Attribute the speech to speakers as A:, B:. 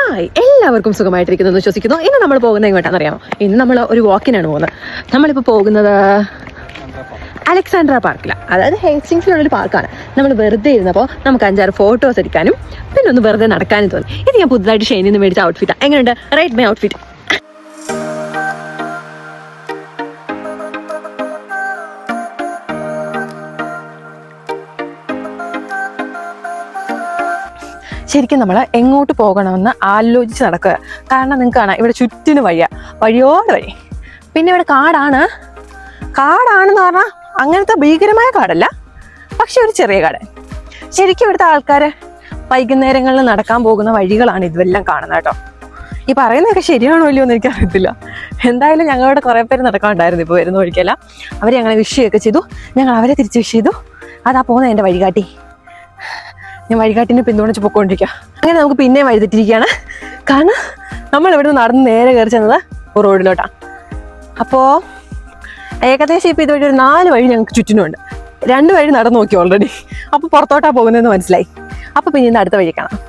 A: Hi, എല്ലാവർക്കും സുഖമായിട്ടിരിക്കുന്നു എന്ന് വിശ്വസിക്കുന്നു. ഇന്ന് നമ്മൾ പോകുന്നത് എങ്ങോട്ടാണെന്ന് അറിയാമോ? ഇന്ന് നമ്മൾ ഒരു വാക്കിനാണ് പോകുന്നത്. നമ്മളിപ്പോൾ പോകുന്നത് അലക്സാണ്ട്ര പാർക്കിലാണ്. അതായത് ഹേസ്റ്റിങ്സിലുള്ളൊരു പാർക്കാണ്. നമ്മൾ വെറുതെ ഇരുന്നപ്പോൾ നമുക്ക് 5-6 ഫോട്ടോസ് എടുക്കാനും പിന്നെ ഒന്ന് വെറുതെ നടക്കാനും തോന്നി. ഇത് ഞാൻ പുതുതായിട്ട് ഷെയിനിൽ നിന്ന് മേടിച്ച ഔട്ട്ഫിറ്റാണ്. എങ്ങനെയുണ്ട്? Right my outfit. ശരിക്കും നമ്മൾ എങ്ങോട്ട് പോകണമെന്ന് ആലോചിച്ച് നടക്കുക. കാരണം നിങ്ങൾക്ക് കാണാം, ഇവിടെ ചുറ്റിന് വഴിയോട് വഴി. പിന്നെ ഇവിടെ കാടാണെന്ന് പറഞ്ഞാൽ അങ്ങനത്തെ ഭീകരമായ കാടല്ല, പക്ഷെ ഒരു ചെറിയ കാട്. ശരിക്കും ഇവിടുത്തെ ആൾക്കാർ വൈകുന്നേരങ്ങളിൽ നടക്കാൻ പോകുന്ന വഴികളാണ് ഇതെല്ലാം കാണുന്നത് കേട്ടോ. ഈ പറയുന്നതൊക്കെ ശരിയാണോ ഇല്ലയോ എന്ന് എനിക്കറിയത്തില്ല. എന്തായാലും ഞങ്ങളുടെ കുറേ പേര് നടക്കാനുണ്ടായിരുന്നു ഇപ്പോൾ വരുന്ന വഴിക്കല്ല. അവർ ഞങ്ങളെ വിഷ് ചെയ്യുകയൊക്കെ ചെയ്തു. ഞങ്ങൾ അവരെ തിരിച്ച് വിഷ് ചെയ്തു. അതാ പോകുന്നത് എൻ്റെ വഴികാട്ടി. ഞാൻ വഴികാട്ടിനെ പിന്തുണച്ച് പൊയ്ക്കൊണ്ടിരിക്കുക. അങ്ങനെ നമുക്ക് പിന്നെയും വഴിതെറ്റിരിക്കുകയാണ്. കാരണം നമ്മൾ ഇവിടുന്ന് നടന്ന് നേരെ കയറി ചെന്നത് റോഡിലോട്ടാണ്. അപ്പോൾ ഏകദേശം ഇപ്പോൾ ഇതുവഴി ഒരു 4 വഴി ഞങ്ങൾക്ക് ചുറ്റിനുമുണ്ട്. 2 വഴി നടന്നു നോക്കി ഓൾറെഡി. അപ്പോൾ പുറത്തോട്ടാണ് പോകുന്നതെന്ന് മനസ്സിലായി. അപ്പോൾ പിന്നെ അടുത്ത വഴി കാണാം.